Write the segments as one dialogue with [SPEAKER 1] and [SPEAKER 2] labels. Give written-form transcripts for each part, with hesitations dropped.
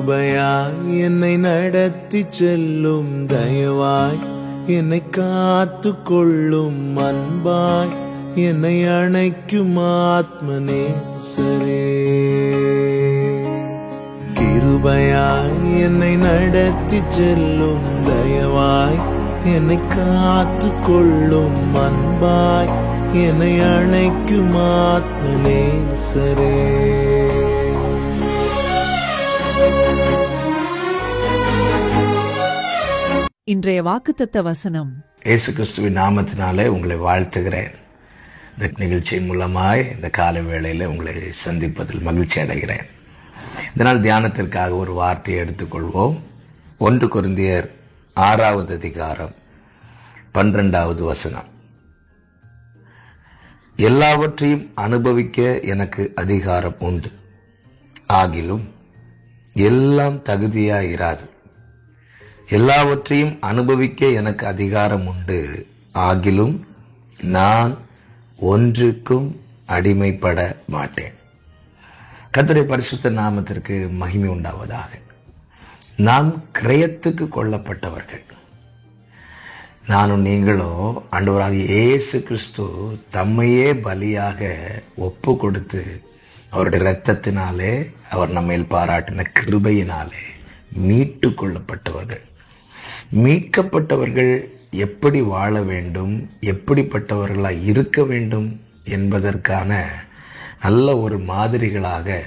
[SPEAKER 1] கிருபையாய் என்னை நடத்தி செல்லும், தயவாய் என்னை காத்து கொள்ளும், அன்பாய் என்னை அணைக்கும் ஆத்மநேசரே. கிருபையாய் என்னை நடத்தி செல்லும், தயவாய் என்னை காத்து கொள்ளும், அன்பாய் என்னை அணைக்கும் ஆத்மநேசரே.
[SPEAKER 2] இன்றைய வாக்குத்தத்த வசனம்.
[SPEAKER 3] இயேசு கிறிஸ்துவின் நாமத்தினாலே உங்களை வாழ்த்துகிறேன். இந்த நிகழ்ச்சியின் மூலமாய் இந்த காலை வேளையில் உங்களை சந்திப்பதில் மகிழ்ச்சி அடைகிறேன். இதனால் தியானத்திற்காக ஒரு வார்த்தையை எடுத்துக்கொள்வோம். 1 கொரிந்தியர் 6வது அதிகாரம் 12வது வசனம். எல்லாவற்றையும் அனுபவிக்க எனக்கு அதிகாரம் உண்டு, ஆகிலும் எல்லாம் தகுதியாயிராது. எல்லாவற்றையும் அனுபவிக்க எனக்கு அதிகாரம் உண்டு, ஆகிலும் நான் ஒன்றுக்கும் அடிமைப்பட மாட்டேன். கர்த்தருடைய பரிசுத்த நாமத்திற்கு மகிமை உண்டாவதாக. நாம் கிரயத்துக்கு கொள்ளப்பட்டவர்கள். நானும் நீங்களும் ஆண்டவராகிய இயேசு கிறிஸ்து தம்மையே பலியாக ஒப்பு கொடுத்து அவருடைய இரத்தத்தினாலே அவர் நம்மேல் பாராட்டின கிருபையினாலே மீட்டு கொள்ளப்பட்டவர்கள். மீட்கப்பட்டவர்கள் எப்படி வாழ வேண்டும், எப்படிப்பட்டவர்களாக இருக்க வேண்டும் என்பதற்கான நல்ல ஒரு மாதிரிகளாக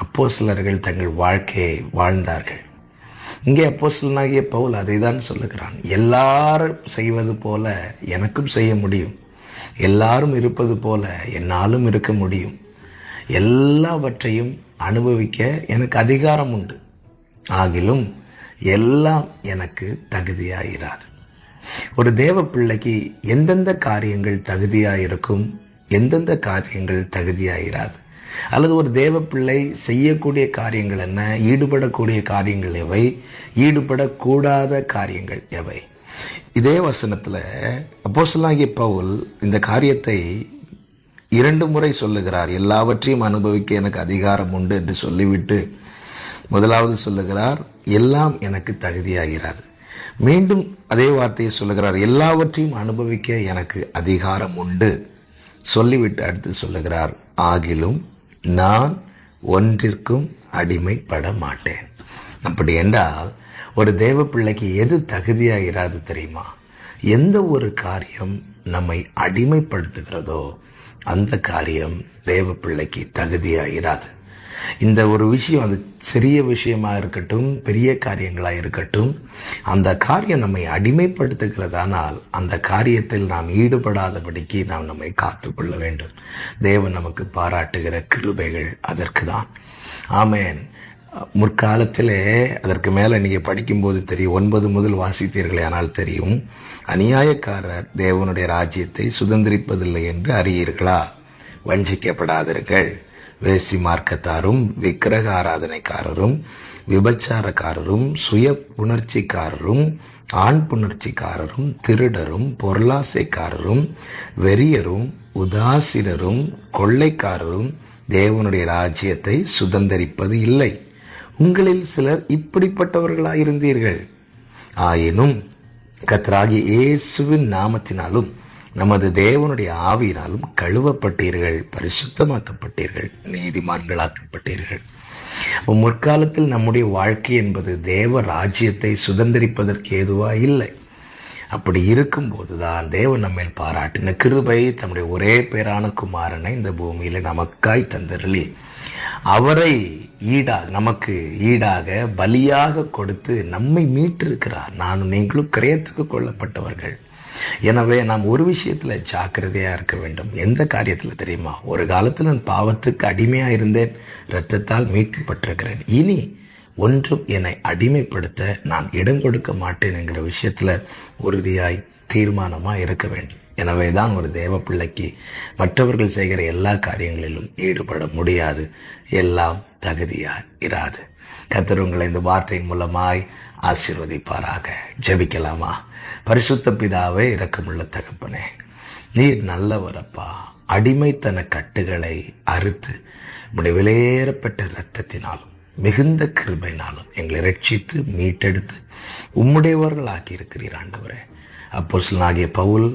[SPEAKER 3] அப்போஸ்தலர்கள் தங்கள் வாழ்க்கையை வாழ்ந்தார்கள். இங்கே அப்போஸ்தலனாகிய பவுல் அதை தான் சொல்லுகிறான். எல்லாரும் செய்வது போல எனக்கும் செய்ய முடியும், எல்லாரும் இருப்பது போல என்னாலும் இருக்க முடியும், எல்லாவற்றையும் அனுபவிக்க எனக்கு அதிகாரம் உண்டு, ஆகிலும் எல்லாம் எனக்கு தகுதியாயிராது. ஒரு தேவ பிள்ளைக்கு எந்தெந்த காரியங்கள் தகுதியாயிருக்கும், எந்தெந்த காரியங்கள் தகுதியாயிராது, அல்லது ஒரு தேவ பிள்ளை செய்யக்கூடிய காரியங்கள் என்ன, ஈடுபடக்கூடிய காரியங்கள் எவை, ஈடுபடக்கூடாத காரியங்கள் எவை. இதே வசனத்தில் அப்போஸ்தலனாகிய பவுல் இந்த காரியத்தை 2 முறை சொல்லுகிறார். எல்லாவற்றையும் அனுபவிக்க எனக்கு அதிகாரம் உண்டு என்று சொல்லிவிட்டு முதலாவது சொல்லுகிறார், எல்லாம் எனக்கு தகுதியாகிறாது. மீண்டும் அதே வார்த்தையை சொல்லுகிறார், எல்லாவற்றையும் அனுபவிக்க எனக்கு அதிகாரம் உண்டு சொல்லிவிட்டு அடுத்து சொல்லுகிறார், ஆகிலும் நான் ஒன்றிற்கும் அடிமைப்பட மாட்டேன். அப்படி என்றால் ஒரு தேவ பிள்ளைக்கு எது தகுதியாகிறாது தெரியுமா? எந்த ஒரு காரியம் நம்மை அடிமைப்படுத்துகிறதோ அந்த காரியம் தேவ பிள்ளைக்கு தகுதியாகிறாது. இந்த ஒரு விஷயம், அது சிறிய விஷயமாக இருக்கட்டும், பெரிய காரியங்களாக இருக்கட்டும், அந்த காரியம் நம்மை அடிமைப்படுத்துகிறதானால் அந்த காரியத்தில் நாம் ஈடுபடாதபடிக்கு நாம் நம்மை காத்துக்கொள்ள வேண்டும். தேவன் நமக்கு பாராட்டுகிற கிருபைகள் அதற்கு தான். ஆமேன். முற்காலத்திலே அதற்கு மேலே நீங்கள் படிக்கும்போது தெரியும், 9 முதல் வாசித்தீர்களே ஆனால் தெரியும், அநியாயக்காரர் தேவனுடைய ராஜ்யத்தை சுதந்திரிப்பதில்லை என்று அறியீர்களா? வஞ்சிக்கப்படாதீர்கள். வேசி மார்க்கத்தாரும், விக்கிரக ஆராதனைக்காரரும், விபச்சாரக்காரரும், சுய புணர்ச்சிக்காரரும், ஆண் புணர்ச்சிக்காரரும், திருடரும், பொருளாசைக்காரரும், வெறியரும், உதாசீனரும், கொள்ளைக்காரரும் தேவனுடைய ராஜ்யத்தை சுதந்திரிப்பது இல்லை. உங்களில் சிலர் இப்படிப்பட்டவர்களாயிருந்தீர்கள். ஆயினும் கர்த்தராகிய இயேசுவின் நாமத்தினாலும் நமது தேவனுடைய ஆவியினாலும் கழுவப்பட்டீர்கள், பரிசுத்தமாக்கப்பட்டீர்கள், நீதிமான்களாக்கப்பட்டீர்கள். முற்காலத்தில் நம்முடைய வாழ்க்கை என்பது தேவ ராஜ்யத்தை சுதந்திரிப்பதற்கு ஏதுவா இல்லை. அப்படி இருக்கும்போது தான் தேவன் நம்மேல் பாராட்டின கிருபை தம்முடைய ஒரே பேரான குமாரனை இந்த பூமியில் நமக்காய் தந்தருளி அவரை நமக்கு ஈடாக பலியாக கொடுத்து நம்மை மீட்டிருக்கிறார். நானும் நீங்களும் கிரயத்துக்கு கொள்ளப்பட்டவர்கள். எனவே நாம் ஒரு விஷயத்தில் ஜாக்கிரதையாக இருக்க வேண்டும். எந்த காரியத்தில் தெரியுமா? ஒரு காலத்தில் நான் பாவத்துக்கு அடிமையாக இருந்தேன், இரத்தத்தால் மீட்கப்பட்டிருக்கிறேன். இனி ஒன்றும் என்னை அடிமைப்படுத்த நான் இடம் கொடுக்க மாட்டேன் என்கிற விஷயத்தில் உறுதியாய் தீர்மானமாக இருக்க வேண்டும். எனவே தான் ஒரு தேவ பிள்ளைக்கு மற்றவர்கள் செய்கிற எல்லா காரியங்களிலும் ஈடுபட முடியாது, எல்லாம் தகுதியாக இராது. கர்த்தர் உங்களை இந்த வார்த்தையின் மூலமாய் ஆசீர்வதிப்பாராக. ஜெபிக்கலாமா? பரிசுத்த பிதாவே, இரக்கமுள்ள தகப்பனே, நீர் நல்லவரப்பா. அடிமைத்தன கட்டுகளை அறுத்து உம்முடைய விலையேறப்பட்ட இரத்தத்தினாலும் மிகுந்த கிருபையினாலும் எங்களை ரட்சித்து மீட்டெடுத்து உம்முடையவர்கள் ஆக்கியிருக்கிறீர் ஆண்டவரே. அப்போஸ்தலனாகிய பவுல்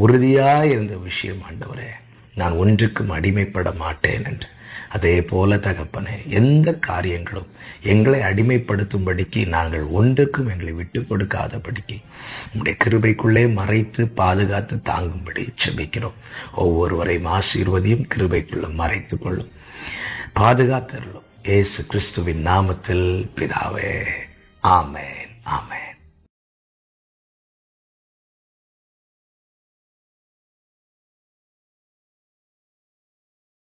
[SPEAKER 3] உறுதியாக இருந்த விஷயம் ஆண்டவரே, நான் ஒன்றுக்கும் அடிமைப்பட மாட்டேன் என்று. அதே போல தகப்பனே, எந்த காரியங்களும் எங்களை அடிமைப்படுத்தும்படிக்கு நாங்கள் ஒன்றுக்கும் எங்களை விட்டு கொடுக்காதபடிக்கு உம்முடைய கிருபைக்குள்ளே மறைத்து பாதுகாத்து தாங்கும்படி செபிக்கிறோம். ஒவ்வொருவரையும் ஆசீர்வதியும், கிருபைக்குள்ள மறைத்து கொள்ளும், பாதுகாத்தருளும். இயேசு கிறிஸ்துவின் நாமத்தில் பிதாவே, ஆமென்.